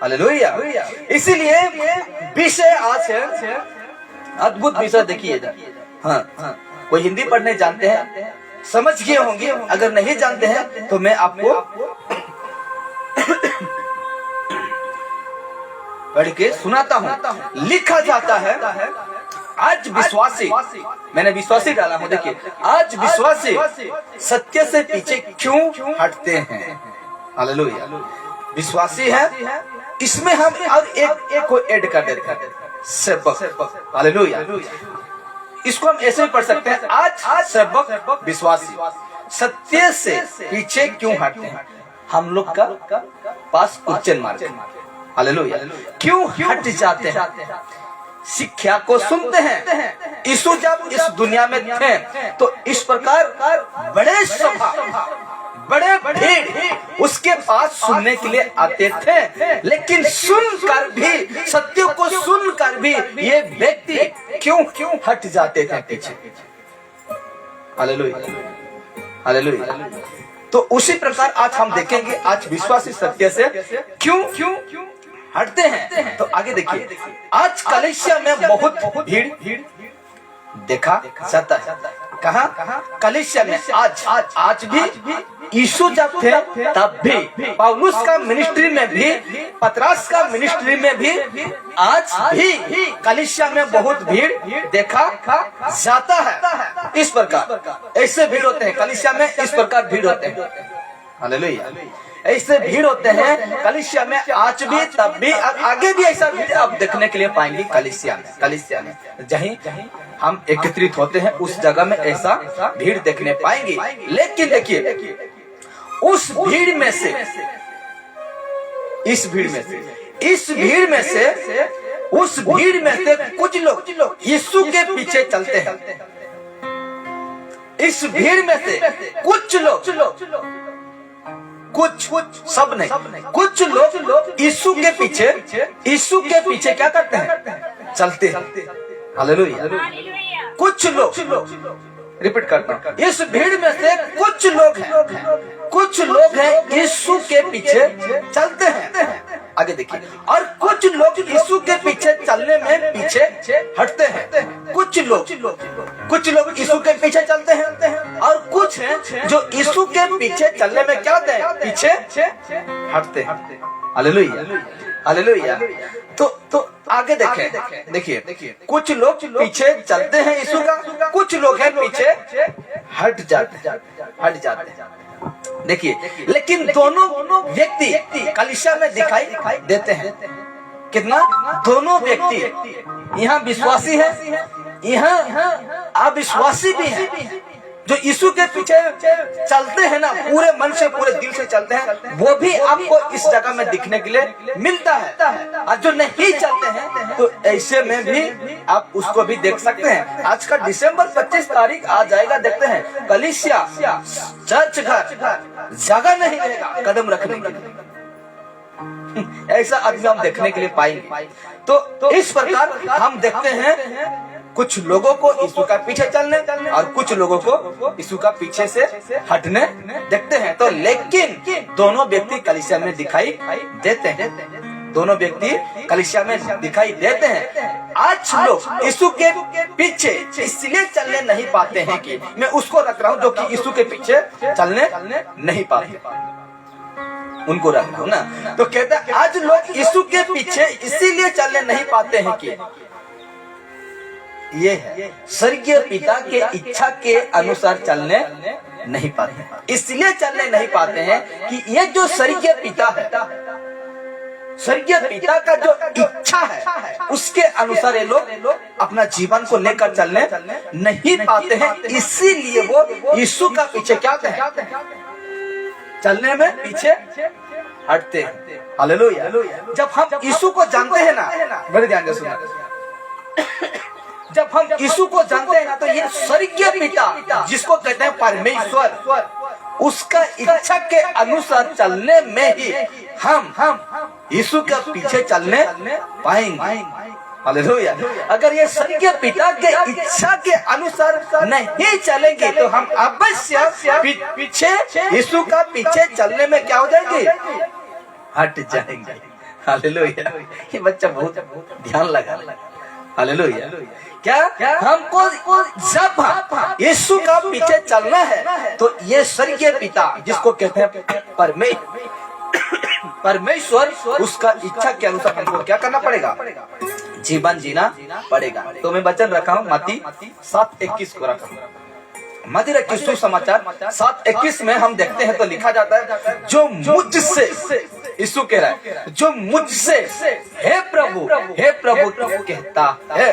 Hallelujah. इसीलिए विषय आज है अद्भुत विषय। देखिए हाँ, कोई हिंदी पढ़ने जानते हैं समझ गए होंगे, अगर नहीं जानते हैं तो मैं आपको पढ़ के सुनाता हूँ। लिखा जाता है आज विश्वासी, मैंने विश्वासी डाला हूँ, देखिए आज विश्वासी सत्य से पीछे क्यों हटते हैं। हालेलुया। विश्वासी है, इसमें हम और एक को ऐड कर देते हैं, सेवक। हालेलुया। इसको हम ऐसे भी पढ़ सकते हैं, आज सेवक विश्वासी सत्य से पीछे क्यों हटते हैं। हम लोग का पास क्वेश्चन मार्क। हालेलुया। क्यों हट जाते हैं। शिक्षा को सुनते हैं। यीशु जब इस दुनिया में थे तो इस प्रकार बड़े सभा, बड़े भीड़ उसके पास सुनने के लिए आते थे, लेकिन सुनकर भी, सत्य को सुनकर भी ये व्यक्ति क्यों हट जाते थे पीछे। हालेलुया। हालेलुया। तो उसी प्रकार आज हम देखेंगे आज विश्वासी सत्य से क्यों हटते हैं। तो आगे देखिए, आज कलीसिया में बहुत भीड़ देखा जाता है। कहाँ? कलीसिया में। आज भी यीशु जब थे तब भी, पौलुस का मिनिस्ट्री में भी, पतरस का मिनिस्ट्री में भी, आज भी कलीसिया में बहुत भीड़ देखा जाता है। इस प्रकार ऐसे भीड़ होते हैं कलीसिया में, इस प्रकार भीड़ होते हैं। हालेलुया। ऐसे भीड़ होते हैं कलीसिया में आज भी, तब भी, आगे भी ऐसा भीड़ आप देखने के लिए पाएंगे कलीसिया में। जहीं हम एकत्रित होते हैं उस जगह में ऐसा भीड़ देखने पाएंगे। लेकिन देखिए उस भीड़ में से उस भीड़ में से कुछ लोग यीशु के पीछे चलते हैं। इस भीड़ में से कुछ लोग, कुछ सब नहीं, कुछ लोग यीशु के पीछे क्या करते हैं, चलते हैं। हालेलुया। कुछ लोग, रिपीट करता हूँ, इस भीड़ में से कुछ लोग हैं यीशु के पीछे चलते हैं। आगे देखिए, और कुछ लोग यीशु के पीछे चलने में पीछे हटते हैं। कुछ लोग यीशु के पीछे चलते हैं और कुछ हैं जो यीशु के पीछे चलने में क्या होते हैं, पीछे हटते हैं। हालेलुया। हालेलुया। तो आगे देखिए कुछ लोग पीछे चलते हैं यीशु का, कुछ लोग हैं पीछे हट जाते हैं। देखिए, लेकिन दोनों व्यक्ति कलीसिया में दिखाई देते हैं। कितना? दोनों व्यक्ति, यहाँ विश्वासी है, यहाँ अविश्वासी भी है। जो यीशु के पीछे चलते हैं ना, पूरे मन से, पूरे दिल से चलते हैं, वो भी आपको इस जगह में दिखने के लिए मिलता है। और जो नहीं चलते हैं तो ऐसे में भी आप उसको भी देख सकते हैं। आज का दिसंबर 25 तारीख आ जाएगा, देखते हैं कलीसिया, चर्च घर जगह नहीं रहेगा कदम रखने के लिए। ऐसा आदमी हम देखने के लिए पाएंगे। तो इस प्रकार हम देखते हैं कुछ लोगों को यीशु का पीछे चलने और कुछ लोगों को यीशु का पीछे से हटने देखते हैं। तो लेकिन दोनों व्यक्ति कलीसिया में दिखाई देते हैं। दोनों व्यक्ति कलीसिया में दिखाई देते हैं। आज लोग यीशु के पीछे इसलिए चलने नहीं पाते हैं कि मैं उसको रख रहा हूँ जो कि यीशु के पीछे चलने नहीं पाते, उनको रख रहा हूँ ना। तो कहता है आज लोग यीशु के पीछे इसीलिए चलने नहीं पाते हैं कि ये है स्वर्गीय पिता के इच्छा के अनुसार चलने नहीं पाते, इसलिए चलने नहीं पाते हैं कि ये जो स्वर्गीय पिता है, स्वर्गीय पिता का जो इच्छा है उसके अनुसार ये लोग अपना जीवन को लेकर चलने नहीं पाते हैं। इसीलिए वो यीशु का पीछे क्या कहते हैं, चलने में पीछे हटते हैं। हालेलुया। जब हम यीशु को जानते हैं ना, बड़े ध्यान से सुनना, जब हम यीशु को जानते हैं ना, तो ये स्वर्गीय पिता जिसको कहते हैं परमेश्वर, उसका इच्छा के अनुसार चलने में ही हम यीशु के पीछे चलने पाएंगे। हालेलुया। अगर ये स्वर्गीय पिता के इच्छा के अनुसार नहीं चलेंगे तो हम अवश्य पीछे यीशु का पीछे चलने में क्या हो जाएंगे, हट जाएंगे। हालेलुया। ये बच्चा बहुत ध्यान लगा। हालेलुया। क्या हमको जब यीशु का पीछे चलना है तो ये स्वर्गीय पिता जिसको कहते हैं परमेश्वर, उसका इच्छा के अनुसार हमको क्या करना पड़ेगा? जीवन जीना पड़ेगा। तो मैं वचन रखा हूँ मत्ती 7:21 को रखा हूँ। मत्ती 21 समाचार 7:21 में हम देखते हैं तो लिखा जाता है, जो मुझसे, यीशु कह रहा है, जो मुझसे हे प्रभु कहता है।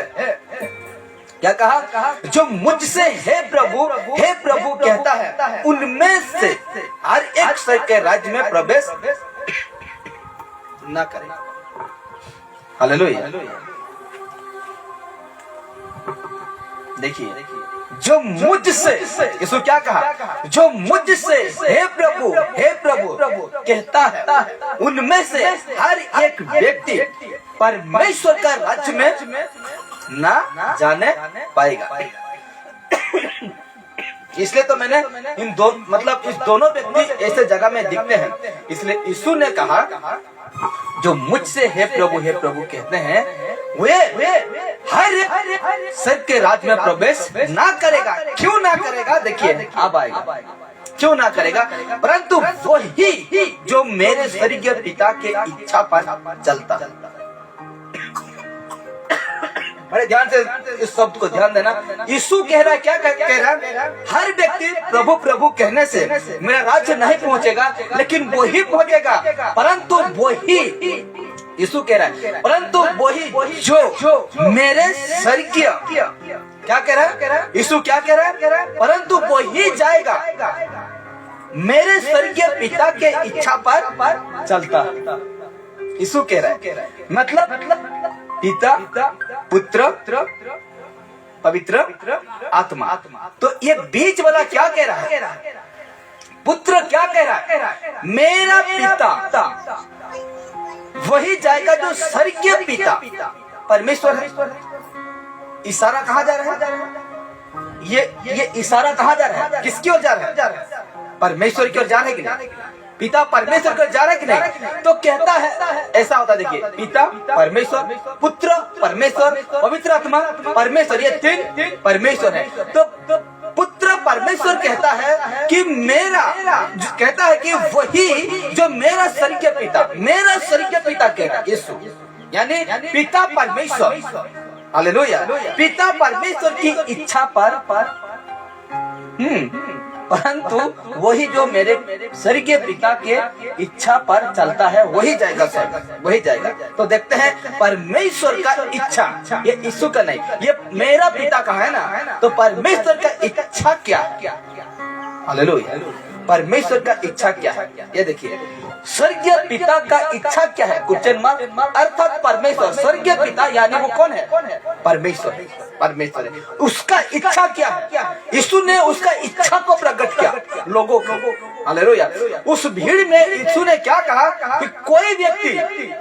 क्या कहा? जो मुझसे हे प्रभु कहता है, उनमें से हर एक स्वर्ग के राज्य में प्रवेश न करे। हालेलुया। देखिए, जो मुझसे, यीशु क्या कहा? जो मुझसे हे प्रभु कहता है, उनमें से हर एक व्यक्ति परमेश्वर का राज्य में ना जाने पाएगा। इसलिए तो मैंने इन दो मतलब इस दोनों व्यक्ति ऐसे जगह में दिखते हैं, इसलिए यीशु ने कहा जो मुझसे हे प्रभु कहते हैं वे हर स्वर्ग के राज्य में प्रवेश ना करेगा। क्यों ना करेगा? देखिए अब आएगा, क्यों ना करेगा? परंतु वही जो मेरे स्वर्गीय पिता के इच्छा पर चलता। बड़े ध्यान से इस शब्द को ध्यान देना। यीशु कह रहा है, क्या कह रहा है? हर व्यक्ति प्रभु कहने से मेरा राज्य नहीं पहुंचेगा, लेकिन वो ही पहुंचेगा। परंतु वही, यीशु कह रहा है, परंतु वही जो मेरे स्वर्गीय, क्या कह रहा है? यीशु क्या कह रहा है? परंतु वही जाएगा मेरे स्वर्गीय पिता के इच्छा पर चलता। यीशु कह रहा है, मतलब पिता, पुत्र, पवित्र आत्मा। तो ये बीच वाला क्या कह रहा है? पुत्र क्या कह रहा है? मेरा पिता वही जाएगा जो स्वर्गीय पिता परमेश्वर है। इशारा कहाँ जा रहा है? ये इशारा कहाँ जा रहा है? किसकी ओर जा रहा है? परमेश्वर की ओर जा रहे कि नहीं? पिता परमेश्वर को जा रहा है कि नहीं? तो कहता है ऐसा होता, देखिए, पिता परमेश्वर, पुत्र परमेश्वर, पवित्र आत्मा परमेश्वर, ये तीन परमेश्वर है। तो पुत्र परमेश्वर कहता है कि मेरा, कहता है कि वही जो मेरा स्वर्गीय पिता कहता है यीशु, यानी पिता परमेश्वर। हालेलुया। पिता परमेश्वर की इच्छा पर परंतु वही जो मेरे स्वर्गीय पिता के इच्छा पर चलता है वही जाएगा स्वर्ग, वही जाएगा। तो देखते हैं परमेश्वर का इच्छा, ये यीशु का नहीं, ये मेरा पिता का है ना, तो परमेश्वर का इच्छा क्या? हालेलुया। परमेश्वर का इच्छा क्या है? ये देखिए, स्वर्गीय पिता का इच्छा क्या है? Question mark. अर्थात परमेश्वर, स्वर्गीय पिता यानी वो कौन है? परमेश्वर है। उसका इच्छा क्या है? यीशु ने उसका इच्छा को प्रकट किया लोगों को। हालेलुया। उस भीड़ में यीशु ने क्या कहा कि कोई व्यक्ति,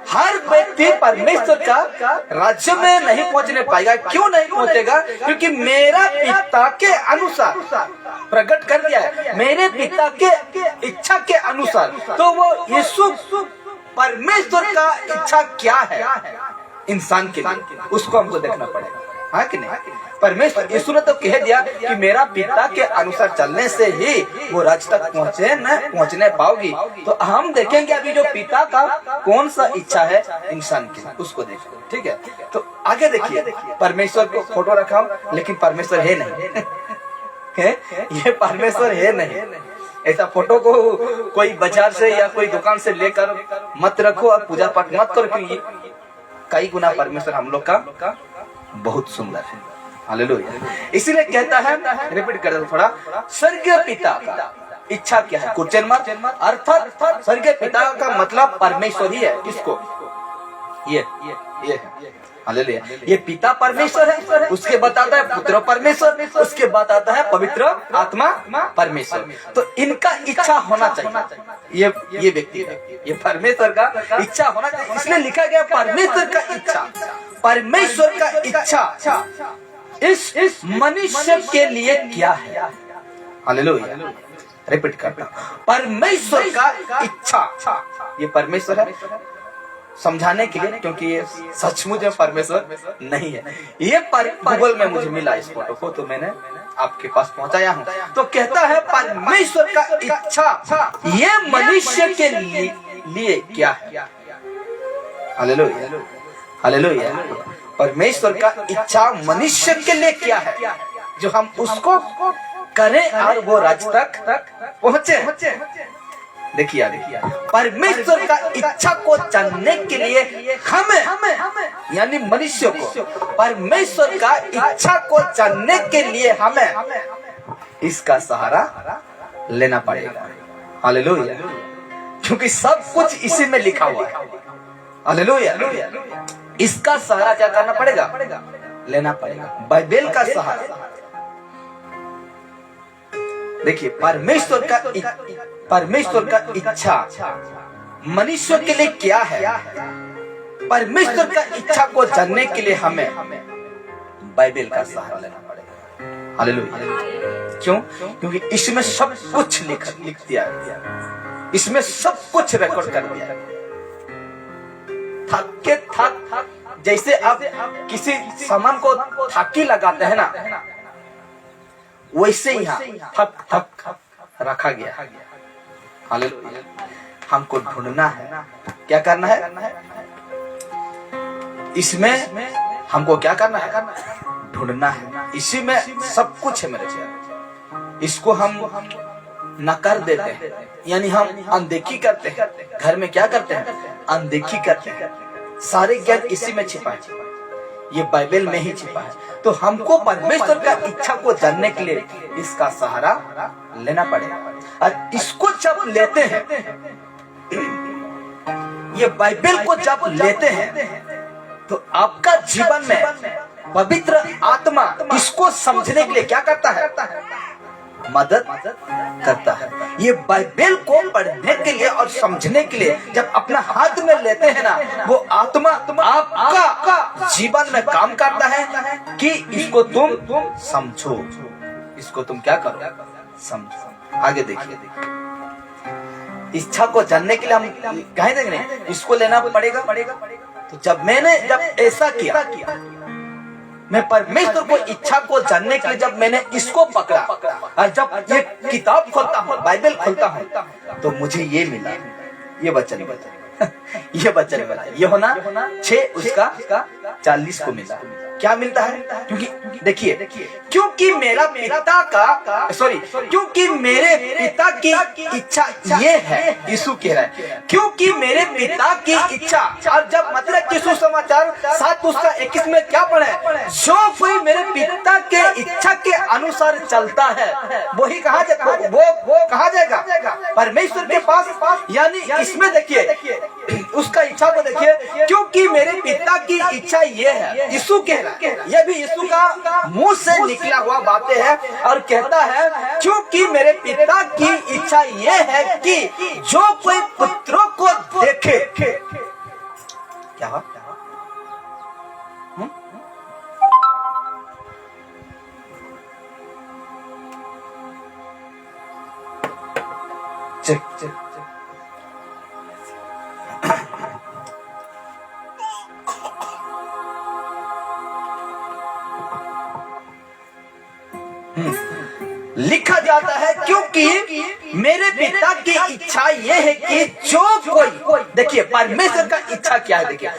हर व्यक्ति परमेश्वर का राज्य में नहीं पहुंचने पाएगा। क्यों नहीं पहुंचेगा? क्योंकि मेरा पिता के अनुसार प्रकट कर दिया है, मेरे पिता के इच्छा के अनुसार। तो वो यीशु परमेश्वर का इच्छा क्या है इंसान के लिए, उसको हमको देखना पड़ेगा, हाँ कि नहीं? परमेश्वर, यीशु ने तो कह दिया कि मेरा पिता के अनुसार चलने से ही वो राज्य तक पहुंचने पाओगी। तो हम देखेंगे अभी जो पिता का कौन सा इच्छा है इंसान की, उसको देखेंगे, ठीक है? तो आगे देखिए, परमेश्वर को फोटो रखा हूं, लेकिन परमेश्वर है नहीं है? ये परमेश्वर है नहीं। ऐसा फोटो को कोई बाजार से या कोई दुकान से लेकर मत रखो और पूजा पाठ मत करो, क्योंकि कई गुना परमेश्वर हम लोग का बहुत सुंदर है। हालेलुया। इसीलिए कहता है, रिपीट कर दो थोड़ा, स्वर्गीय पिता का इच्छा क्या है? Question mark. अर्थात स्वर्गीय पिता का मतलब परमेश्वर ही है। किसको? ये हालेलुया। ये पिता परमेश्वर है, उसके बताता है पुत्र परमेश्वर, उसके बताता है पवित्र आत्मा परमेश्वर। तो इनका इच्छा होना चाहिए। ये व्यक्ति है, ये परमेश्वर का इच्छा होना चाहिए। इसलिए लिखा गया परमेश्वर का इच्छा, परमेश्वर का इच्छा इस मनुष्य के लिए क्या है? हालेलुया। रिपीट करता हूं, परमेश्वर का इच्छा, ये परमेश्वर है समझाने के लिए, क्योंकि ये सचमुच में परमेश्वर नहीं है। ये गूगल में मुझे मिला इस फोटो को, तो मैंने आपके पास पहुंचाया हूं। तो कहता है परमेश्वर का इच्छा ये मनुष्य के लिए क्या है। Hallelujah, hallelujah. परमेश्वर का इच्छा मनुष्य के लिए क्या है, जो हम उसको करें और वो राज तक पहुंचे। देखिए परमेश्वर का इच्छा को जानने के लिए हमें यानी मनुष्य को परमेश्वर का इच्छा को जानने के लिए हमें इसका सहारा लेना पड़ेगा। हालेलुया, क्योंकि सब कुछ इसी में लिखा हुआ है। हालेलुया, इसका सहारा क्या करना पड़ेगा, लेना पड़ेगा, बाइबल का सहारा। देखिए परमेश्वर का इच्छा मनुष्य के लिए क्या है। परमेश्वर का इच्छा को जानने के लिए हमें बाइबल का सहारा लेना पड़ेगा। हालेलुया, क्यों? क्योंकि इसमें सब कुछ लिख दिया है, इसमें सब कुछ रिकॉर्ड कर दिया है। थक जैसे आप किसी सामान को थाकी लगाते हैं ना, वैसे यहाँ थक रखा गया। हालेलुया, हमको ढूंढना है, क्या करना है, इसमें हमको क्या करना है, ढूंढना है। इसी में सब कुछ है मेरे प्यारे। इसको हम नकार देते हैं, यानी हम अनदेखी करते हैं। घर में क्या करते हैं, अनदेखी करते हैं। सारे ज्ञान इसी में छिपा है, ये बाइबल में ही छिपा है। तो हमको परमेश्वर का इच्छा को जानने के लिए इसका सहारा लेना पड़ेगा। और इसको जब लेते हैं, ये बाइबल को जब लेते हैं, तो आपका जीवन में पवित्र आत्मा इसको समझने के लिए क्या करता है, मदद करता है। ये बाइबल को पढ़ने के लिए और समझने के लिए जब अपना हाथ में लेते हैं ना, वो आत्मा आपका जीवन में काम करता है कि इसको तुम समझो, इसको तुम क्या करो, समझो। आगे देखिए, इच्छा को जानने के लिए हम कहें देंगे इसको लेना पड़ेगा। तो जब ऐसा किया, मैं परमेश्वर को इच्छा को जानने के लिए जब मैंने इसको पकड़ा और जब ये किताब खोलता हूँ, बाइबल खोलता हूँ, तो मुझे ये मिला, ये वचन मिला, ये होना 6 उसका 40 को मिला। क्या मिलता है, क्योंकि देखिए, क्योंकि मेरे पिता की इच्छा ये है, यीशु कह रहा है, क्योंकि मेरे पिता की इच्छा। और जब मतलब कि सुसमाचार 7 उसका 21 में क्या पढ़े, जो कोई मेरे पिता के इच्छा के अनुसार चलता है वही कहा जाएगा, वो कहा जाएगा परमेश्वर के पास। यानी इसमें देखिए उसका इच्छा को देखिए, क्योंकि मेरे पिता की इच्छा ये है, यीशु कह रहा है, ये भी यीशु का मुंह से निकला हुआ बातें है। और कहता है क्योंकि मेरे पिता की इच्छा ये है कि जो कोई पुत्रों को देखे, क्या चेक लिखा जाता है, क्योंकि मेरे पिता की इच्छा यह है कि जो कोई, देखिए परमेश्वर का इच्छा क्या है, देखिए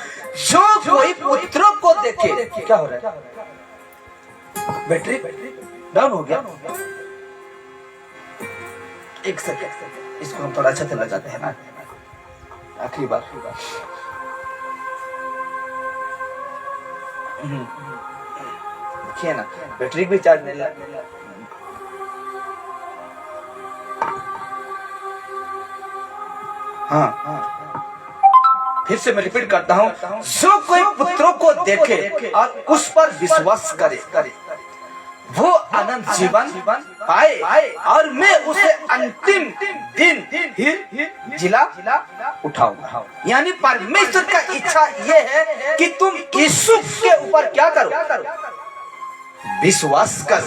जो कोई पुत्रों को देखे। क्या हो रहा है, बैटरी डाउन हो गया, एक सेकंड, इसको हम थोड़ा अच्छा से लगाते हैं ना, आखिरी बार। देखिए ना, बैटरी भी चार्ज नहीं लगा। हाँ, फिर से मैं रिपीट करता हूँ, जो कोई पुत्रों को देखे और उस पर विश्वास करे वो अनंत जीवन पाए, और मैं उसे अंतिम दिन जिला उठाऊंगा। यानी परमेश्वर का इच्छा ये है कि तुम यीशु के ऊपर क्या करो, विश्वास कर।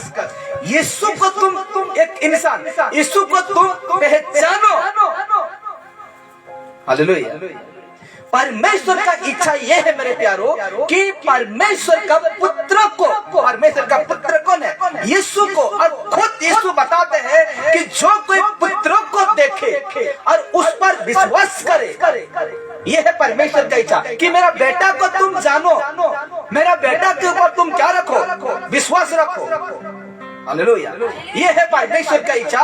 यीशु को तुम एक इंसान, यीशु को तुम पहचानो। हालेलुया। परमेश्वर का इच्छा यह है मेरे प्यारो कि परमेश्वर का पुत्र को, परमेश्वर का पुत्र कौन है? यीशु को। और खुद यीशु बताते हैं कि जो कोई पुत्र को देखे और उस पर विश्वास करे, यह है परमेश्वर का इच्छा कि मेरा बेटा को तुम जानो, मेरा बेटा के ऊपर तुम क्या रखो? विश्वास रखो। हालेलुया। ये है परमेश्वर का इच्छा।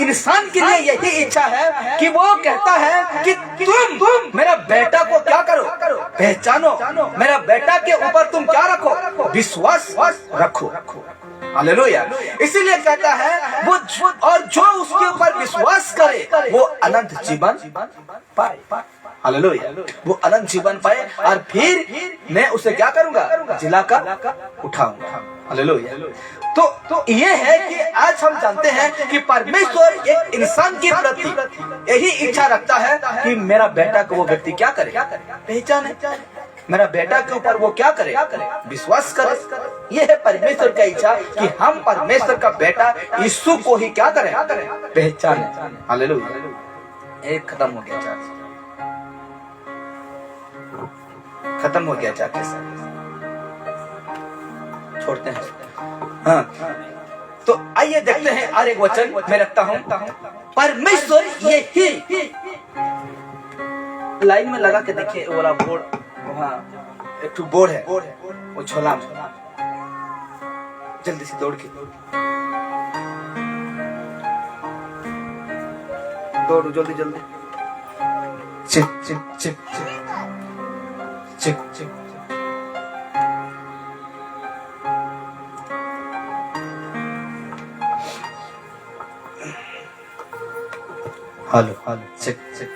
इंसान के लिए यही इच्छा है कि वो कहता है कि तुम मेरा बेटा को क्या करो? पहचानो। मेरा बेटा के ऊपर तुम क्या रखो? विश्वास रखो। हालेलुया। इसीलिए कहता है वो और जो उसके ऊपर विश्वास करे वो अनंत जीवन पाए। हालेलुया। वो अनंत जीवन पाए और फिर मैं उसे क्या करूंगा? जिलाकर उठाऊंगा। हालेलुया। तो ये है कि आज हम जानते हैं कि परमेश्वर एक इंसान के प्रति यही इच्छा रखता है कि मेरा बेटा को वो व्यक्ति क्या करे? पहचाने। मेरा बेटा के ऊपर वो क्या करे? विश्वास करे। ये है परमेश्वर का इच्छा कि हम परमेश्वर का बेटा यीशु को ही क्या करें? पहचाने। हालेलुया। एक खत्म हो गया चार्ज, खत्म हो गया चार्ज, छोड़ते हैं। हाँ, तो आइए देखते हैं और एक वचन मैं रखता हूँ। परमेश्वर यही लाइन में लगा के देखिए, वो वाला बोर्ड वहाँ एक बोर्ड है, वो छोला में जल्दी से दौड़ के दौड़, जल्दी जल्दी। चिप चिप चिप चिप चिप। Hello hello, check check.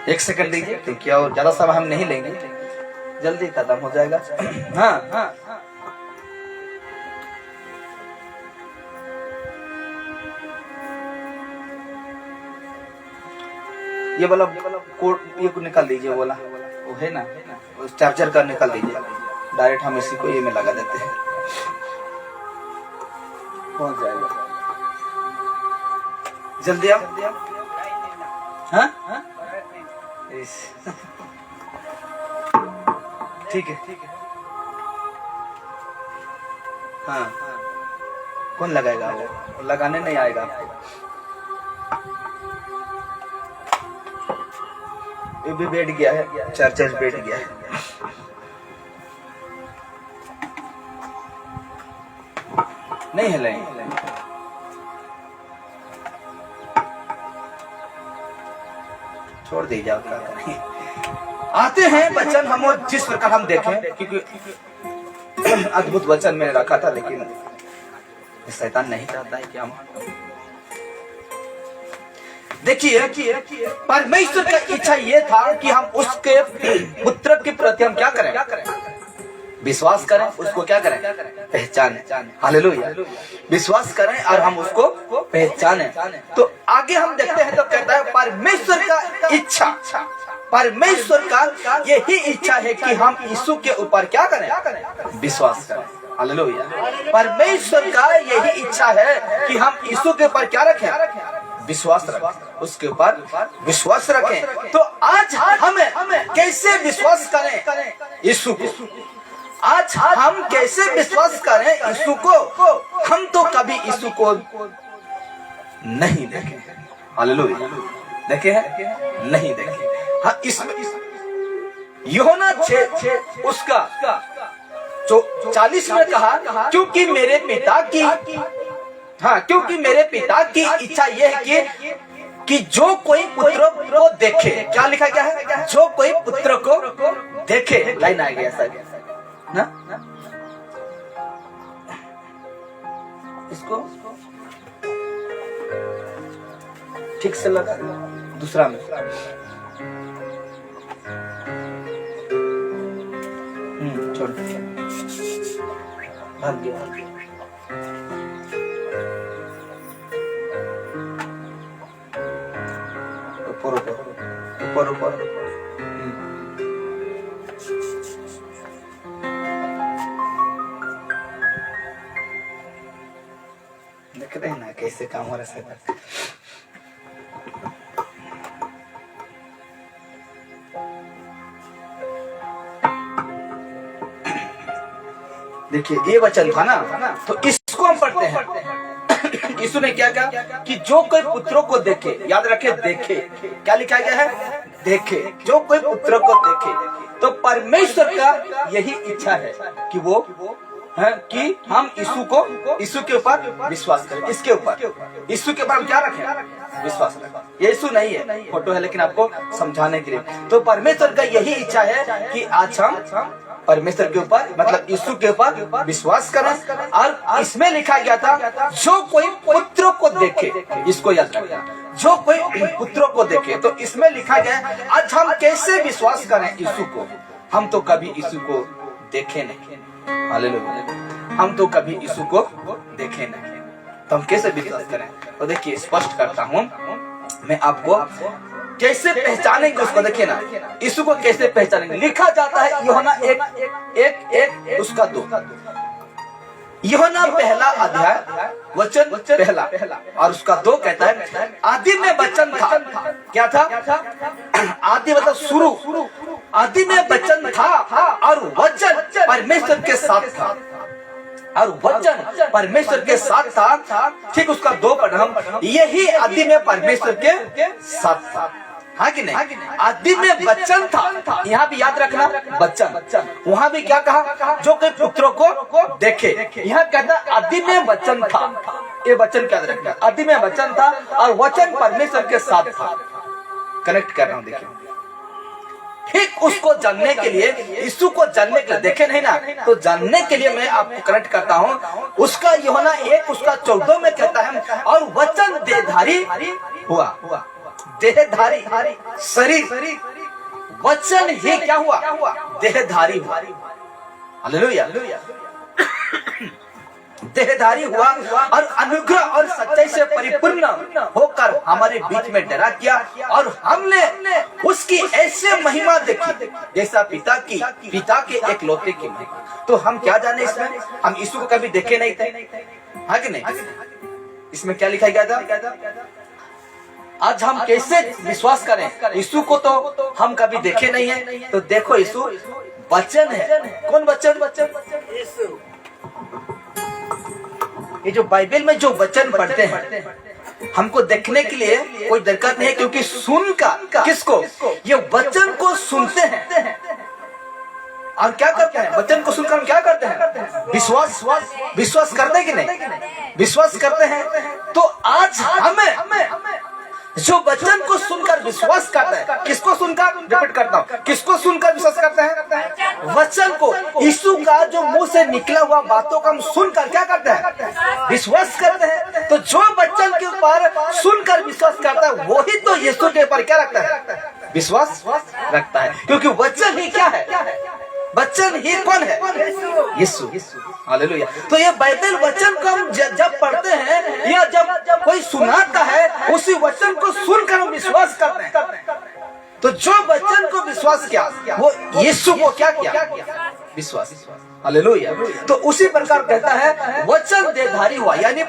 एक सेकंड दीजिए क्योंकि और ज्यादा समय हम नहीं लेंगे, जल्दी खत्म हो जाएगा। हाँ हाँ, ये वाला कोड ये को निकाल दीजिए, वाला वो है ना, उस चार्जर का निकाल दीजिए। डायरेक्ट हम इसी को ये में लगा देते हैं, पहुंच जाएगा। जल्दी आप। हाँ ठीक है ठीक है। हाँ, कौन लगाएगा? वो लगाने नहीं आएगा। ये भी बैठ गया है, चार्जर बैठ गया है। नहीं हिलाएंगे। छोड़ दीजिए। आते हैं वचन हम और जिस प्रकार हम देखें, क्योंकि अद्भुत वचन मैंने रखा था, लेकिन शैतान नहीं चाहता है कि हम देखिए। परमेश्वर का इच्छा ये था कि हम उसके पुत्र के प्रति हम क्या करें? विश्वास करें, उसको क्या करें? पहचाने। हालेलुया। विश्वास करें और हम उसको पहचाने। तो आगे हम देखते हैं तो कहता है परमेश्वर का इच्छा, परमेश्वर का यही इच्छा है कि हम यीशु के ऊपर क्या करें? विश्वास करें। हालेलुया। परमेश्वर का यही इच्छा है कि हम यीशु के ऊपर क्या रखें? विश्वास रखें, उसके ऊपर विश्वास रखें। तो आज हमें कैसे विश्वास करें यीशु को? आज हम कैसे विश्वास करें यीशु को? हम तो कभी यीशु को नहीं देखे। हालेलुया। देखे हैं? नहीं देखे। हाँ, इसमें यूहन्ना 6 उसका 40 में कहा, क्योंकि मेरे पिता की, हाँ, क्योंकि मेरे पिता की इच्छा यह है कि जो कोई पुत्र को देखे, क्या लिखा गया है? जो कोई पुत्र को देखे। लाइन आ गया सर ना? इसको ठीक से लगा, दूसरा में छोड़ भाग गया। ऊपर ऊपर ऊपर ऊपर देखते हैं ना कैसे काम हो रहा है। देखिए ये वचन था ना, तो इसको हम पढ़ते हैं। यीशु ने क्या कहा कि जो कोई पुत्रों को देखे, याद रखे देखे, क्या लिखा गया है? देखे, जो कोई पुत्रों को देखे। तो परमेश्वर का यही इच्छा है कि वो है कि हम यीशु के ऊपर विश्वास करें। इसके ऊपर, यीशु के ऊपर हम क्या रखें? विश्वास रखें। यीशु नहीं है, फोटो है, लेकिन आपको समझाने के लिए। तो परमेश्वर का यही इच्छा है कि आज हम परमेश्वर के ऊपर, मतलब यीशु के ऊपर विश्वास करें। और इसमें लिखा गया था जो कोई पुत्रों को देखे, इसको याद रखें, जो कोई पुत्रों को देखे। तो इसमें लिखा गया आज हम कैसे विश्वास करें यीशु को? हम तो कभी यीशु को देखे नहीं, हालेलुया, हम तो कभी यीशु को देखे नहीं, तो हम कैसे विश्वास करें? तो देखिए स्पष्ट करता हूँ मैं आपको, कैसे पहचानेंगे उसको। देखिए ना, यीशु को कैसे पहचानेंगे? लिखा जाता है यूहन्ना 1 उसका 2, यूहन्ना पहला अध्याय वचन पहला और उसका 2 कहता है आदि में वचन था। क्या था? आदि मतलब शुरू, आदि में वचन था और वचन परमेश्वर के साथ था, और वचन परमेश्वर के साथ था। ठीक, उसका 2 पढ़ हम, यही आदि में परमेश्वर के साथ था, हाँ कि नहीं? आदि में वचन था, यहाँ भी याद रखना वचन। वहाँ भी क्या कहा? जो कोई पुत्रों को देखे। यहाँ कहता आदि में वचन था, ये वचन क्या रखना? आदि में वचन था और वचन परमेश्वर के साथ था। कनेक्ट कर रहा हूँ, देखिए। ठीक उसको जानने के लिए, यीशु को जानने के लिए, देखे नहीं ना, तो जानने के लिए मैं आपको कनेक्ट करता हूँ। उसका यूहन्ना 1 उसका 14 में कहता है और वचन देहधारी हुआ, देहधारी शरीर, वचन ही क्या हुआ? देहधारी हुआ, हालेलुया, देहधारी हुआ और अनुग्रह और सच्चाई से परिपूर्ण होकर हमारे बीच में डरा किया, और हमने उसकी ऐसे महिमा देखी जैसा पिता के एक लौते की महिमा। तो हम क्या जाने इसमें? हम यीशु को कभी देखे नहीं थे, हाँ कि नहीं? इसमें क्या लिखा गया था? आज हम कैसे विश्वास करें? यीशु को तो हम कभी देखे नहीं है। तो देखो यीशु वचन है। कौन वचन? यीशु। ये जो बाइबल में जो वचन पढ़ते हैं, हमको देखने के लिए कोई दरकार नहीं है, क्योंकि सुनकर किसको? ये वचन को सुनते हैं और क्या करते हैं? वचन को सुनकर हम क्या करते हैं? विश्वास करते हैं कि नहीं? विश्वास करते हैं। तो आज हमें जो वचन को सुनकर विश्वास करता है, किसको सुनकर? रिपीट करता हूँ, किसको सुनकर विश्वास करते हैं? वचन को। यीशु का जो मुंह से निकला हुआ बातों को हम सुनकर क्या करते हैं? विश्वास करते हैं। तो जो वचन के ऊपर सुनकर विश्वास करता है, वही तो यीशु के ऊपर क्या रखता है? विश्वास रखता है, क्योंकि वचन ही क्या है? वचन ही कौन है? यीशु, हालेलुया। तो ये बाइबल वचन को हम जब पढ़ते हैं या जब कोई सुनाता है, उसी वचन को सुनकर हम विश्वास करते हैं। तो जो वचन को विश्वास किया, वो यीशु को क्या किया? विश्वास, हालेलुया। तो उसी प्रकार कहता है वचन देहधारी हुआ, यानी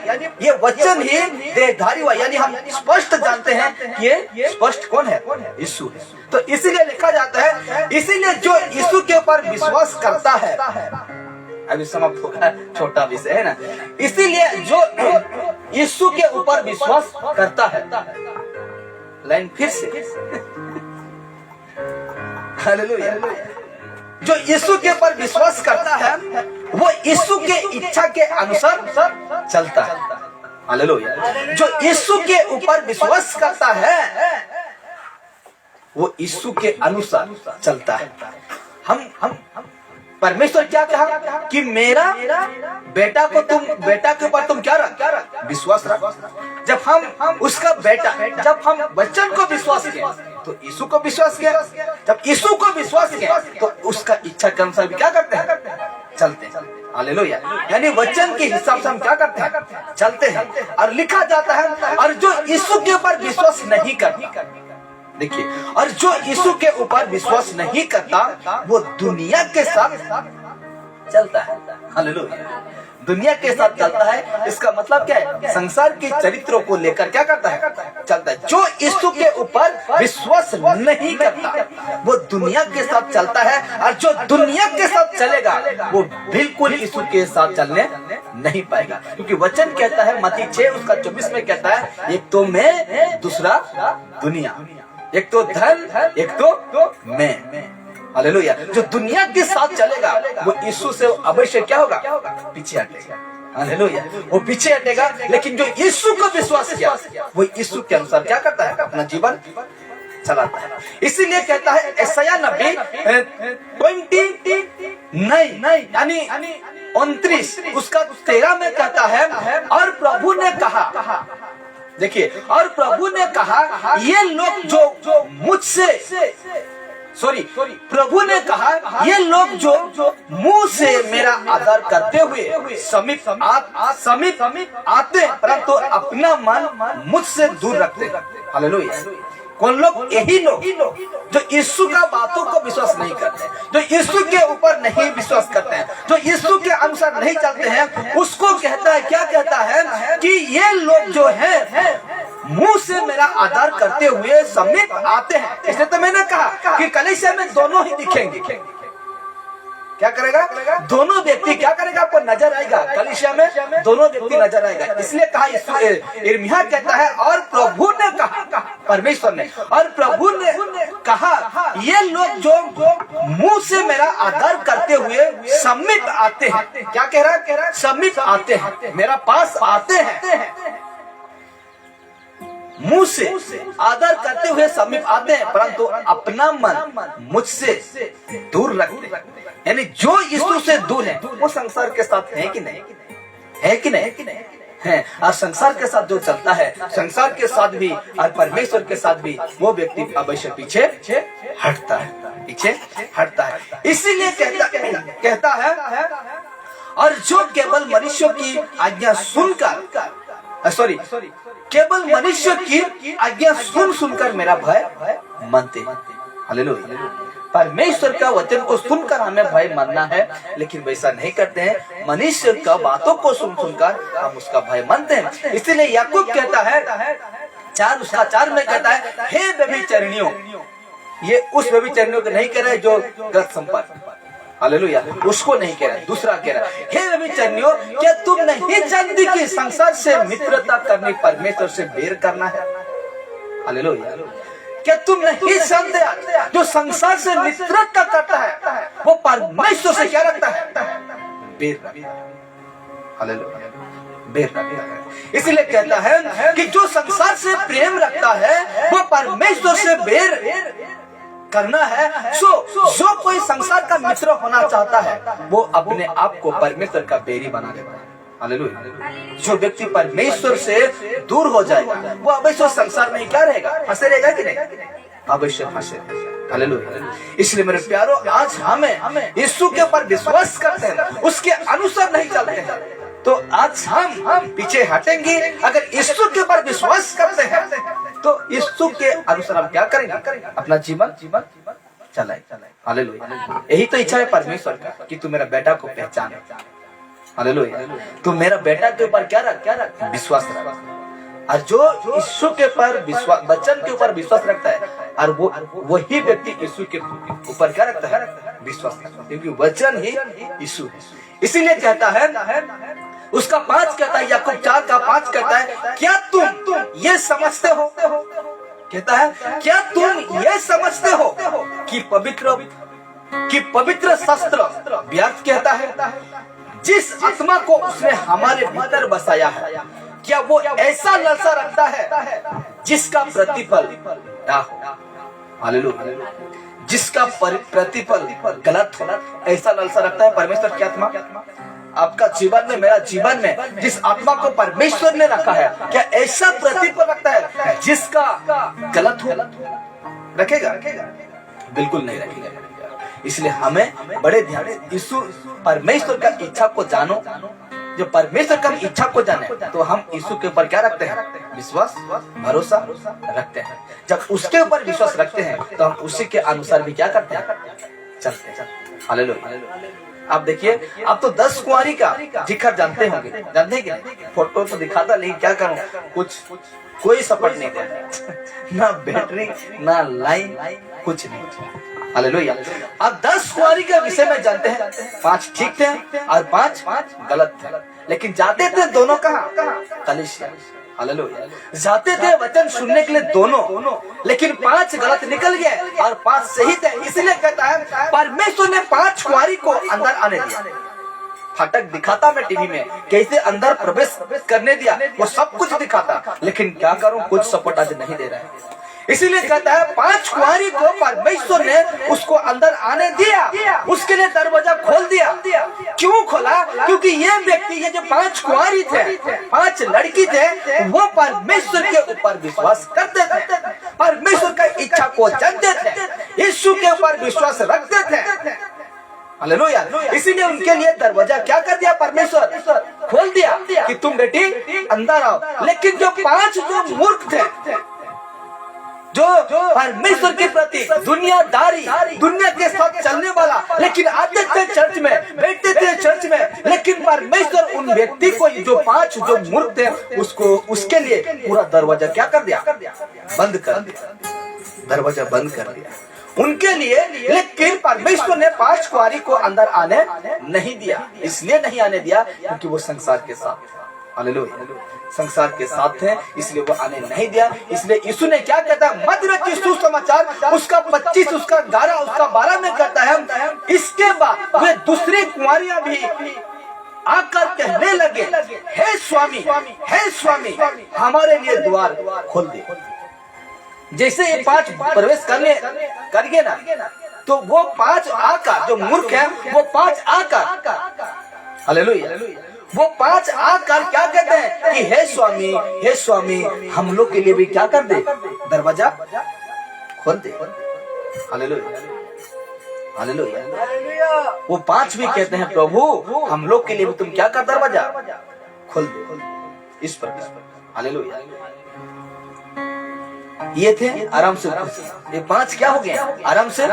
ये वचन ही देहधारी हुआ, यानी हम स्पष्ट जानते हैं कि ये स्पष्ट कौन है? यीशु है। तो इसीलिए लिखा जाता है, इसीलिए जो यीशु के ऊपर विश्वास करता है, अभी समाप्त होगा, छोटा विषय है ना, इसीलिए जो यीशु के ऊपर विश्वास करता है, लाइन फिर से, हालेलुया, जो यीशु के ऊपर विश्वास करता है वो यीशु के इच्छा के अनुसार चलता है, हालेलुया। जो यीशु के ऊपर विश्वास करता है वो यीशु के अनुसार चलता है। हम परमेश्वर क्या कहा कि मेरा बेटा के ऊपर तुम क्या रख? विश्वास रख। जब हम उसका बेटा, जब हम वचन को विश्वास किया तो यीशु को विश्वास किया, जब यीशु को विश्वास किया तो उसका इच्छा के अनुसार भी क्या करते हैं? चलते हैं, हालेलुया। यानी वचन के हिसाब से हम क्या करते हैं? चलते हैं। और लिखा जाता है और जो यीशु के ऊपर विश्वास नहीं करता, देखिए, और जो यीशु के ऊपर विश्वास नहीं करता वो दुनिया के साथ चलता है, हालेलुया। दुनिया के साथ चलता है, इसका मतलब क्या है? संसार के चरित्रों को लेकर क्या करता है? चलता है। जो यीशु के ऊपर विश्वास नहीं करता वो दुनिया के साथ चलता है, और जो दुनिया के साथ चलेगा वो बिल्कुल यीशु के साथ चलने नहीं पाएगा। क्योंकि वचन कहता है मत्ती 6:24 में कहता है, एक तो मैं, दूसरा दुनिया, एक तो धन, एक तो मैं। हालेलुया। जो दुनिया के साथ चलेगा वो यीशु से अवश्य क्या होगा? पीछे हटेगा। हालेलुया। वो पीछे हटेगा। लेकिन जो यीशु को विश्वास किया वो यीशु के अनुसार क्या करता है? अपना जीवन चलाता है। इसीलिए कहता है यशायाह 90:29 यानी 29 उसका 13 में कहता है, और प्रभु ने कहा, देखिए, और प्रभु ने कहा ये लोग जो मुझसे प्रभु ने कहा ये लोग जो मुंह से मेरा आदर करते हुए समीप आते परंतु अपना मन मुझसे दूर रखते। हालेलुया। कौन लोग? यही लोग जो यीशु का बातों को विश्वास नहीं करते, जो यीशु के ऊपर नहीं विश्वास करते हैं, जो यीशु के अनुसार नहीं चलते हैं, उसको कहता है, क्या कहता है? कि ये लोग जो है मुंह से मेरा आदर करते हुए समीप आते हैं। इसलिए तो मैंने कहा कि कलीसिया में दोनों ही दिखेंगे। क्या करेगा? दोनों व्यक्ति क्या करेगा? आपको नजर आएगा। कलीसिया में दोनों व्यक्ति नजर आएगा। इसलिए कहा, यिर्मयाह कहता है, और प्रभु ने कहा, परमेश्वर ने, और प्रभु ने कहा ये लोग जो मुंह से मेरा आदर करते हुए समीप आते हैं। क्या कह रहा है? समीप आते हैं, मेरा पास आते हैं, मुंह से आदर करते हुए समीप आते हैं, परंतु अपना मन मुझसे दूर रखते हैं। यानी जो यीशु से दूर है वो संसार के साथ है कि नहीं? है कि नहीं? है। और संसार के साथ जो चलता है, संसार के साथ भी और परमेश्वर के साथ भी, वो व्यक्ति अवश्य पीछे हटता है, पीछे हटता है। इसीलिए कहता है, और जो केवल मनुष्यों की आज्ञा सुनकर, केवल मनुष्य की आज्ञा सुनकर मेरा भय मानते। हालेलुया। परमेश्वर का वचन को सुनकर हमें भय मानना है, लेकिन वैसा नहीं करते हैं। मनुष्य का बातों को सुनकर हम उसका भय मानते हैं। इसीलिए याकूब कहता है 4:4 में कहता है, हे व्यभिचारिणियों, ये उस व्यभिचारिणियों को नहीं कह रहा है जो गलत संपर्क, हालेलुया, उसको नहीं कह रहा, दूसरा कह रहा है, हे व्यभिचारिणियों, क्या तुम नहीं जानती कि संसार से मित्रता करनी परमेश्वर से बैर करना है? हालेलुया। क्या तुम नहीं जानते जो संसार से मित्रता करता है वो परमेश्वर से क्या रखता है? बैर रखता है। हालेलुया, बैर रखता है। इसलिए कहता है कि जो संसार से प्रेम रखता है वो परमेश्वर से बैर करना है। जो कोई संसार का मित्र होना चाहता है वो अपने आप को परमेश्वर का बैरी बना देता है। हालेलुया। जो व्यक्ति परमेश्वर से दूर हो जाएगा वो अवश्य संसार में क्या रहेगा? फंसे रहेगा कि नहीं? अवश्य फंसे। हालेलुया। इसलिए मेरे प्यारो, आज हमें यीशु के ऊपर विश्वास करते हैं, उसके अनुसार नहीं चलते हैं, तो आज हम पीछे हटेंगे। अगर यीशु के ऊपर विश्वास करते हैं तो यीशु के अनुसार हम क्या करेंगे? अपना जीवन चलाए। हालेलुया। यही तो इच्छा है परमेश्वर का कि तू मेरा बेटा को पहचाने। हालेलुया। तू मेरा बेटा के ऊपर क्या रख? विश्वास रख। और जो यीशु के ऊपर विश्वास, वचन के ऊपर विश्वास रखता है, और वही व्यक्ति यीशु के ऊपर क्या रखता है? विश्वास रखता है, क्योंकि वचन ही यीशु है। इसीलिए कहता है, उसका 5 कहता है, याकूब 4:5 कहता है, क्या तुम ये समझते हो? कहता है, क्या तुम ये समझते हो कि पवित्र शास्त्र व्यर्थ कहता है? जिस आत्मा को उसने हमारे भीतर बसाया है, क्या वो ऐसा लालसा रखता है जिसका प्रतिफल ना हो? हालेलुया। जिसका प्रतिफल गलत हो, ऐसा लालसा रखता है परमेश्वर की आत्मा? आपका जीवन में, मेरा जीवन में जिस आत्मा को परमेश्वर ने रखा है, क्या ऐसा प्रतिफल रखता है जिसका गलत हो? रखेगा? बिल्कुल नहीं रखेगा। इसलिए हमें बड़े ध्यान से यीशु परमेश्वर का इच्छा को जानो। जो परमेश्वर का इच्छा को जाने तो हम यीशु के ऊपर क्या रखते हैं? विश्वास, भरोसा रखते हैं। जब उसके ऊपर विश्वास रखते हैं तो हम उसी के अनुसार भी क्या करते हैं? चलते हैं। हालेलुया। आप देखिए, आप तो 10 कुंवारी का जिक्र जानते होंगे, जानते हैं कि नहीं? फोटो तो दिखाता, लेकिन क्या करूं, कुछ कोई सपोर्ट नहीं दे, ना बैटरी ना लाइन, कुछ नहीं। हालेलुया। अब 10 कुंवारी के विषय में जानते हैं, 5 ठीक थे और 5 गलत थे, लेकिन जाते थे दोनों कहाँ? कलीसिया। हालेलुया। जाते थे वचन सुनने के लिए दोनों, लेकिन 5 गलत निकल गए और 5 सही थे। इसलिए कहता है परमेश्वर ने 5 कुंवारी को अंदर आने दिया। फाटक दिखाता मैं टीवी में, कैसे अंदर प्रवेश करने दिया, वो सब कुछ दिखाता, लेकिन क्या करूं, कुछ सपोर्ट आज नहीं दे रहा है। इसीलिए कहता है 5 कुंवारी को परमेश्वर ने उसको अंदर आने दिया, उसके लिए दरवाजा खोल दिया। क्यों खोला? क्योंकि ये व्यक्ति, ये जो 5 कुंवारी थे, 5 लड़की थे, वो परमेश्वर के ऊपर विश्वास करते थे, परमेश्वर का इच्छा को जानते थे, यीशु के ऊपर विश्वास रखते थे। हालेलुया। इसीलिए उनके लिए दरवाजा क्या कर दिया? परमेश्वर खोल दिया कि तुम बेटी अंदर आओ। लेकिन जो 5 जो मूर्ख थे, जो परमेश्वर के प्रति दुनियादारी, दुनिया के साथ चलने वाला, लेकिन आते थे चर्च में, बैठते थे चर्च में, लेकिन परमेश्वर उन व्यक्ति को, जो 5 जो मूर्ख थे, उसको, उसके लिए पूरा दरवाजा क्या कर दिया? बंद कर दिया, दरवाजा बंद कर दिया उनके लिए। लेकिन परमेश्वर ने 5 कुंवारी को अंदर आने नहीं दिया। इसलिए नहीं आने दिया क्योंकि वो संसार के साथ, हालेलुया, संसार के साथ थे, इसलिए वो आने नहीं दिया। इसलिए यीशु ने क्या कहता है? मत रखिए सुसमाचार उसका 25, उसका 11, उसका 12 में कहता है, इसके बाद वे दूसरी कुंवारियां भी आकर कहने लगे, हे स्वामी, हे स्वामी, हमारे लिए द्वार खोल दे। जैसे ये 5 प्रवेश कर गए ना, तो वो 5 आकर, जो मूर्ख है, वो 5 आकर, हालेलुया, वो 5 आकर क्या कहते हैं कि हे स्वामी, हे स्वामी, हम लोग के लिए भी क्या कर दे? दरवाजा खोल दे। Hallelujah, hallelujah. वो 5 भी कहते हैं, प्रभु हम लोग के लिए भी तुम क्या कर? दरवाजा खोल दे। इस पर हालेलुया। ये थे आराम से घुस, ये 5 क्या हो गए? आराम से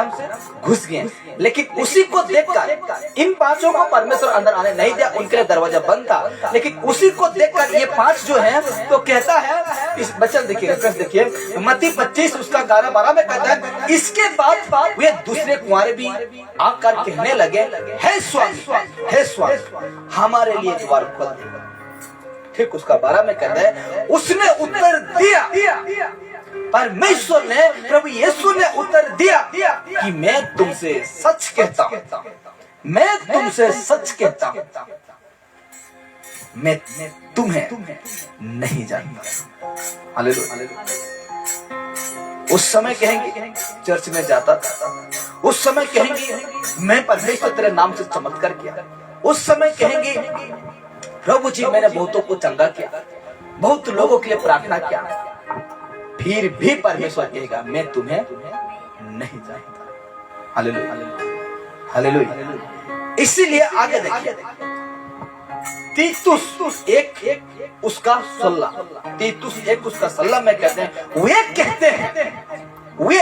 घुस गए। लेकिन उसी को देखकर इन 5 को परमेश्वर अंदर आने नहीं दिया, उनके लिए दरवाजा बंद था। लेकिन उसी को देखकर ये 5 जो है, तो कहता है, इस वचन देखिए, देखिए मत्ती 25 उसका 11-12 में कहता है, इसके बाद वे दूसरे कुंवारे भी आकर कहने लगे, हे स्वामी, हे स्वामी, हमारे लिए द्वार खोल दे। ठीक उसका 12 में कहता है, उसने उत्तर दिया, परमेश्वर ने, प्रभु यीशु ने उत्तर दिया कि मैं तुमसे सच कहता हूं, मैं तुमसे सच कहता हूं, मैं तुम्हें नहीं जानता। हालेलुया। उस समय कहेंगे, चर्च में जाता था, उस समय कहेंगे मैं परमेश्वर तेरे नाम से चमत्कार किया, उस समय कहेंगे प्रभु जी मैंने बहुतों को चंगा किया, बहुत लोगों के लिए प्रार्थना किया, फिर भी परमेश्वर कहेगा मैं तुम्हें नहीं जानता। Hallelujah, hallelujah. इसीलिए आगे देखिए, तीतुस 1 उसका 16, तीतुस 1 उसका 16 में कहते हैं, वे कहते हैं, वे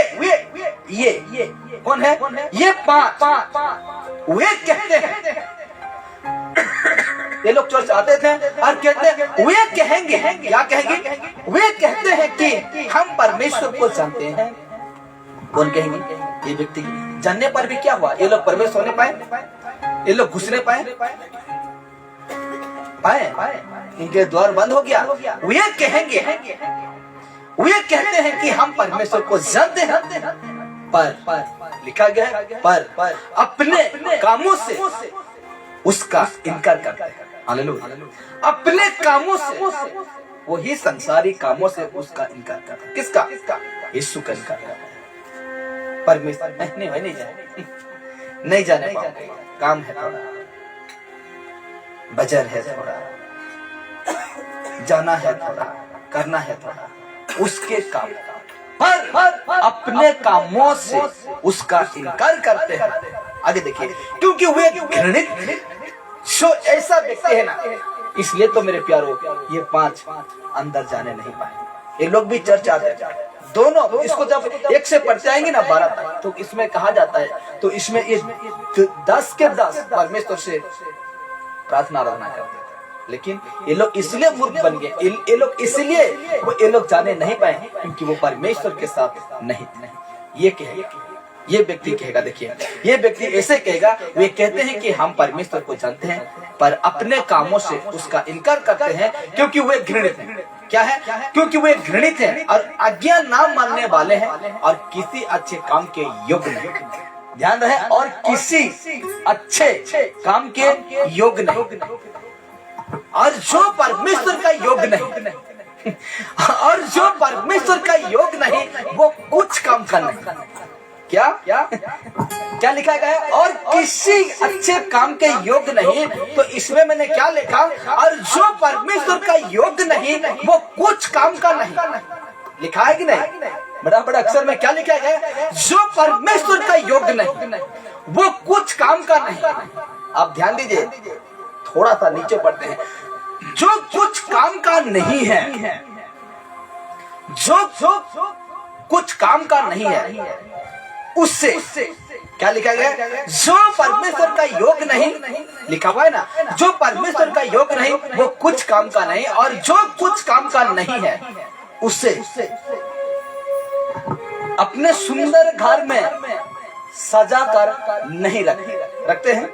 ये कौन है? ये 5 वे कहते हैं, ये लोग चर्च आते थे और कहते हैं, वे कहेंगे, क्या कहेंगे? वे कहते हैं कि हम परमेश्वर को जानते हैं। कौन कहेंगे? ये व्यक्ति जानने पर भी क्या हुआ? ये लोग प्रवेश होने पाए? ये लोग घुसने पाए? इनके द्वार बंद हो गया। वे कहेंगे, वे कहते हैं कि हम परमेश्वर को जानते हैं, पर लिखा गया है, पर अपने कामों से उसका इनकार करते हैं। हालेलुया। अपने कामों से, वही संसारी कामों से उसका इनकार करता है। किसका? यीशु का इनकार करता है। परमेश्वर नहीं जाने पाऊंगा, काम है थोड़ा, बजर है थोड़ा, जाना है थोड़ा, करना है थोड़ा, उसके काम, पर अपने कामों से उसका इनकार करते हैं। आगे देखिए, क्योंकि वे घृणित ऐसा व्यक्ति है ना, इसलिए तो मेरे प्यारो ये 5 अंदर जाने नहीं पाए। ये लोग भी चर्च आते हैं, दोनों इसको जब 1 से पढ़ते आएंगे ना 12 तक, तो इसमें कहा जाता है, तो इसमें ये 10 के 10 परमेश्वर से प्रार्थना आराधना करते थे। लेकिन ये लोग इसलिए मूर्ख बन गए, ये लोग इसलिए ये लोग जाने नहीं पाए क्योंकि वो परमेश्वर के साथ नहीं थे। ये कहेगा, ये व्यक्ति कहेगा, देखिए ये व्यक्ति ऐसे कहेगा, वे कहते हैं कि हम परमेश्वर को जानते हैं पर अपने कामों से उसका इनकार करते हैं क्योंकि वे घृणित हैं। क्या है? क्योंकि वे घृणित हैं और आज्ञा ना मानने वाले हैं और किसी अच्छे काम के योग्य नहीं। ध्यान रहे, और किसी अच्छे काम के योग्य नहीं, और जो परमेश्वर का योग्य नहीं और जो परमेश्वर का योग नहीं वो कुछ काम का नहीं। क्या क्या क्या लिखा गया है? और किसी अच्छे काम के योग्य नहीं, तो इसमें मैंने क्या लिखा? और जो परमेश्वर का योग्य नहीं वो कुछ काम का नहीं। लिखा है कि नहीं? बड़ा बड़ा अक्षर में क्या लिखा गया है? जो परमेश्वर का योग्य नहीं वो कुछ काम का नहीं। आप ध्यान दीजिए, थोड़ा सा नीचे पढ़ते हैं। जो कुछ काम का नहीं है, जो कुछ काम का नहीं है, उससे क्या लिखा गया? जो परमेश्वर का योग नहीं, लिखा हुआ है ना, जो परमेश्वर का योग नहीं वो कुछ काम का नहीं, और जो कुछ काम का नहीं है उससे अपने सुंदर घर में सजा कर नहीं रखते हैं।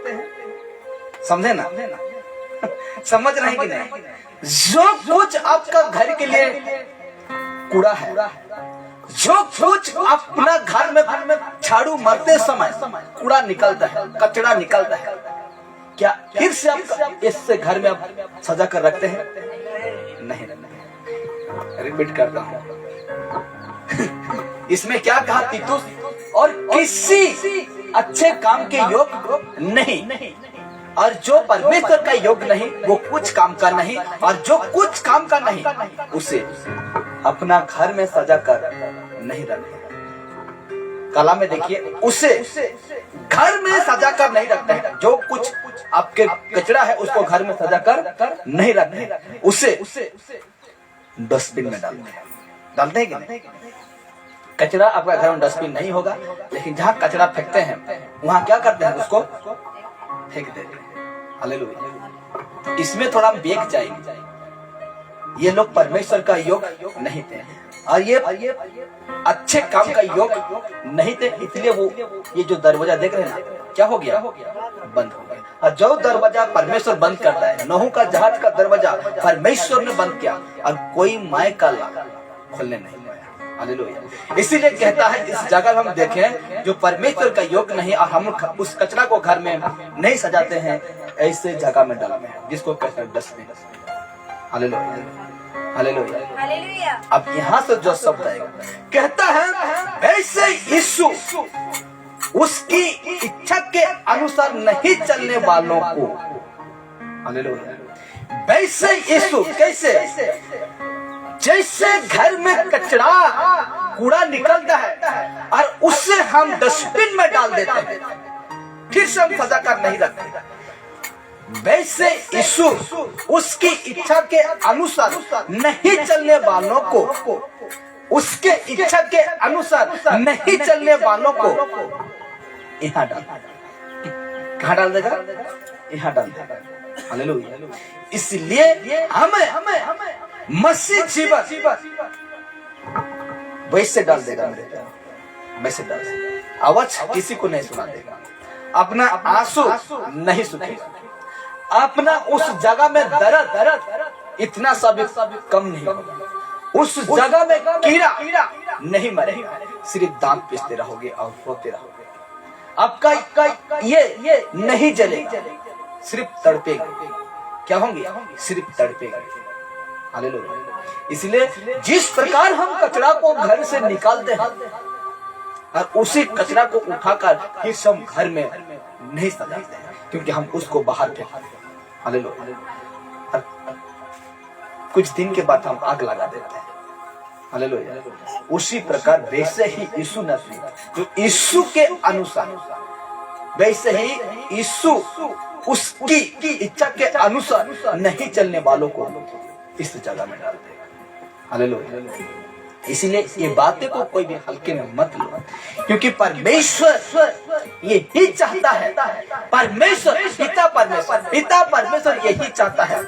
समझे ना? समझ रहे हैं कि नहीं? जो कुछ आपका घर के लिए कूड़ा है, जो कुछ अपना घर में झाड़ू मारते समय कूड़ा निकलता है, कचरा निकलता है, क्या फिर से आप इससे घर में आप सजा कर रखते हैं? नहीं। रिपीट करता हूं, इसमें क्या कहा तीतुस? और किसी अच्छे काम के योग नहीं, और जो परमेश्वर का योग नहीं वो कुछ काम का नहीं, और जो कुछ काम का नहीं उसे अपना घर में सजा कर नहीं रखते। कला में देखिए, उसे घर में सजा कर नहीं रखते हैं। जो कुछ आपके कचरा है उसको घर में सजा कर नहीं रखते हैं, उसे डस्टबिन में डालते हैं कि नहीं? कचरा आपका घर में डस्टबिन नहीं होगा, लेकिन जहाँ कचरा फेंकते हैं वहां क्या करते हैं? उसको फेंक देते हैं। हालेलुया। इसमें थोड़ा हम बेग जाएंगे। ये लोग परमेश्वर का योग नहीं थे, और ये अच्छे काम का योग नहीं थे, इसलिए वो ये जो दरवाजा देख रहे हैं ना, क्या हो गया? बंद हो गया। और जो दरवाजा परमेश्वर बंद करता है, नूह का जहाज का दरवाजा परमेश्वर ने बंद किया और कोई माय का लाल खोलने नहीं पाया। हालेलुया। इसीलिए कहता है, इस जगह हम देखें जो परमेश्वर का योग नहीं, और हम उस कचरा को घर में नहीं सजाते हैं, ऐसे जगह में डालते हैं जिसको कहते हैं डस्टबिन। Hallelujah, hallelujah. अब यहाँ से जो शब्द आएगा, कहता है ऐसे यीशु उसकी इच्छा के अनुसार नहीं चलने वालों को, हालेलुया, वैसे यीशु कैसे? जैसे घर में कचरा कूड़ा निकलता है और उससे हम डस्टबिन में डाल देते हैं, फिर से हम सजा कर नहीं रखते, वैसे यीशु उसकी इच्छा के अनुसार नहीं चलने वालों को, उसके इच्छा के अनुसार नहीं चलने वालों को यहाँ डाल, कहाँ डाल देगा? यहाँ डाल देगा। हालेलुया। इसलिए हमें मसीह जीवन वैसे डाल देगा, मेरे प्यार, वैसे डाल देगा। आवाज किसी को नहीं सुना देगा, अपना आंसू नहीं सूखेगा, अपना उस जगह में दर्द इतना सा भी कम नहीं होगा, उस जगह में कीड़ा नहीं मरेगा, सिर्फ दांत पीसते रहोगे और रोते रहोगे। आपका ये नहीं जलेगा, सिर्फ तड़पेगा। क्या होंगे? सिर्फ तड़पेगा। हालेलुया। इसलिए जिस प्रकार हम कचरा को घर से निकालते हैं और उसी कचरा को उठाकर फिर हम घर में नहीं सजाते हैं, क्योंकि हम उसको बाहर फेंकते हैं। हालेलुया। कुछ दिन के बाद हम आग लगा देते हैं। हालेलुया। उसी प्रकार वैसे ही यीशु नबी जो यीशु के अनुसार, वैसे ही यीशु उसकी इच्छा के अनुसार नहीं चलने वालों को इस जगह में डाल देगा। हालेलुया। इसीलिए ये बातें को कोई भी हल्के में मत लो, क्योंकि परमेश्वर ये ही चाहता है, परमेश्वर पिता परमेश्वर यही चाहता है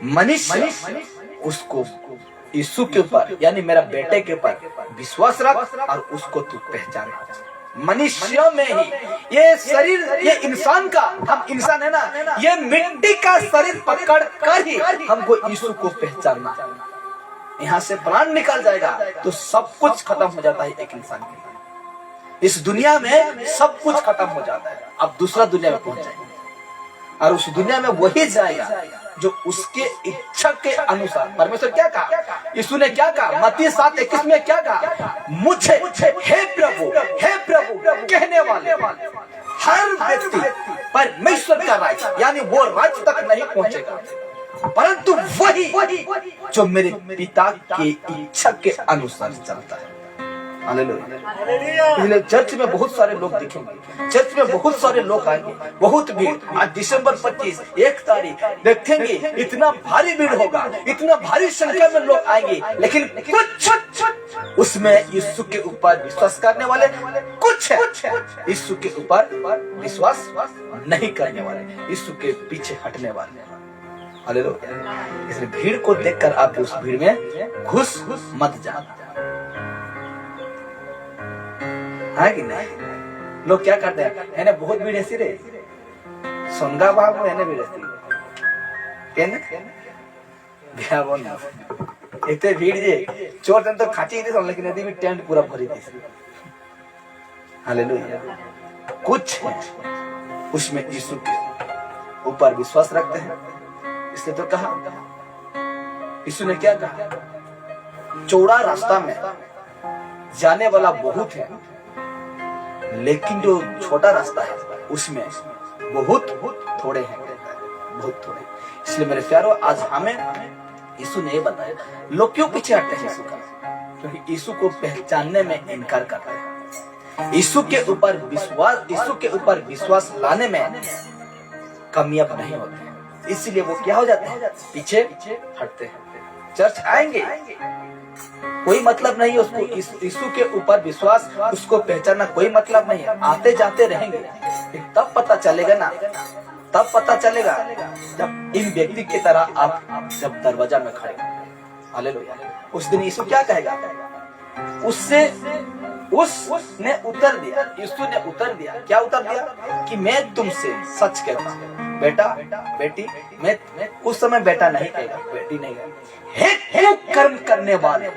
मनुष्य उसको यीशु के ऊपर यानी मेरा बेटे के ऊपर विश्वास रख और उसको तू पहचान। मनुष्य में ही ये शरीर, ये इंसान का, हम इंसान है ना, ये मिट्टी का शरीर पकड़ कर ही हमको यीशु को पहचानना। यहाँ से प्राण निकल जाएगा तो सब कुछ खत्म हो जाता है एक इंसान के लिए। इस दुनिया में सब कुछ खत्म हो जाता है, अब दूसरा दुनिया में पहुंच जाएगा और उस दुनिया में वही जाएगा जो उसके इच्छा के अनुसार। परमेश्वर क्या कहा, यीशु ने क्या कहा, मत्ती 7:21 में क्या कहा, मुझे हे प्रभु कहने वाले हर व्यक्ति परमेश्वर का राज्य यानी वो राज्य तक नहीं पहुंचेगा, परंतु वही जो मेरे पिता की इच्छा के अनुसार चलता है। हालेलुया। चर्च में बहुत सारे लोग दिखेंगे, चर्च में बहुत सारे लोग आएंगे, बहुत भीड़। आज दिसंबर 25 1 तारीख देखेंगे, इतना भारी भीड़ होगा, इतना भारी संख्या में लोग आएंगे, लेकिन कुछ उसमें यीशु के ऊपर विश्वास करने वाले कुछ है, यीशु के ऊपर विश्वास नहीं करने वाले, यीशु के पीछे हटने वाले। हालेलुया। इसलिए भीड़ को देखकर आप उस भीड़ में घुस मत जाना, है कि नहीं। लोग क्या करते हैं, है ना, बहुत भीड़ ऐसी रे सोनगा भाग में, है ना, भीड़ ऐसी क्या बोल इतने भीड़ जे चोर जन तो खाची नहीं, लेकिन यदि भी टेंट पूरा भरी थी। हालेलुया। कुछ है उसमें यीशु के ऊपर विश्वास रखते हैं, इसलिए तो कहा, यीशु ने क्या कहा, चौड़ा रास्ता में जाने वाला बहुत है, लेकिन जो छोटा रास्ता है उसमें बहुत थोड़े हैं, बहुत थोड़े। इसलिए मेरे प्यारों, आज हमें यीशु ने बताया, लोग क्यों पीछे हटते हैं यीशु का, क्योंकि यीशु को पहचानने में इनकार करते हैं। यीशु के ऊपर विश्वास लाने में कामयाब नहीं होते, इसलिए वो क्या हो जाते हैं, पीछे हटते हैं। चर्च आएंगे, कोई मतलब नहीं है उसको, यीशु के ऊपर विश्वास, उसको पहचानना कोई मतलब नहीं है, आते जाते रहेंगे। तब पता चलेगा ना, तब पता चलेगा जब इन व्यक्ति की तरह आप जब दरवाजा में खड़े। हालेलुया। उस दिन यीशु क्या कहेगा, उसने उत्तर दिया, यीशु ने उत्तर दिया, क्या उत्तर दिया, कि मैं तुमसे सच कहता हूँ बेटा बेटी, मैं उस समय बेटा नहीं कहेगा, बेटी नहीं कहेगा, हे कर्म करने वाले,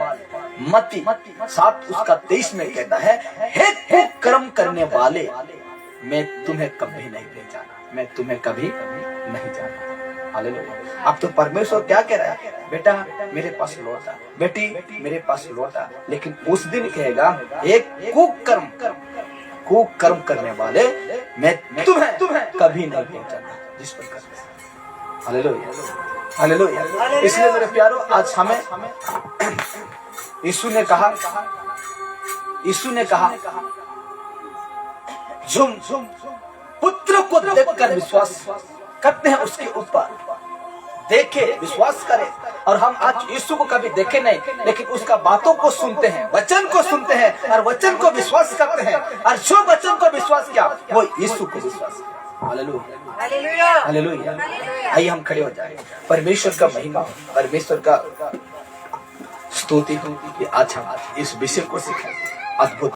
मत्ती 7:23 में कहता है, हे कर्म करने वाले, मैं तुम्हें कभी नहीं पहचाना, मैं तुम्हें कभी नहीं जाना। हालेलुया। अब तो परमेश्वर क्या कह रहा है, बेटा मेरे पास लौटा, बेटी मेरे पास लौटा, लेकिन उस दिन कहेगा, एक कुकर्म करने वाले, मैं तुम्हें कभी नहीं पहचाना। जिस प्रकार, हालेलुया हालेलुया। इसलिए मेरे प्यारों, आज हमें यीशु ने कहा झुम पुत्र को देखकर विश्वास करते हैं, उसके ऊपर देखे विश्वास करें। और हम आज यीशु को कभी देखे नहीं, लेकिन उसका बातों को सुनते हैं, वचन को सुनते हैं और वचन को विश्वास करते हैं, और जो वचन को विश्वास किया वो यीशु को विश्वास किया। Hallelujah hallelujah. आइए हम खड़े हो जाए, परमेश्वर का महिमा, परमेश्वर का स्तुति हो कि आज हम इस विषय को सीखें। अद्भुत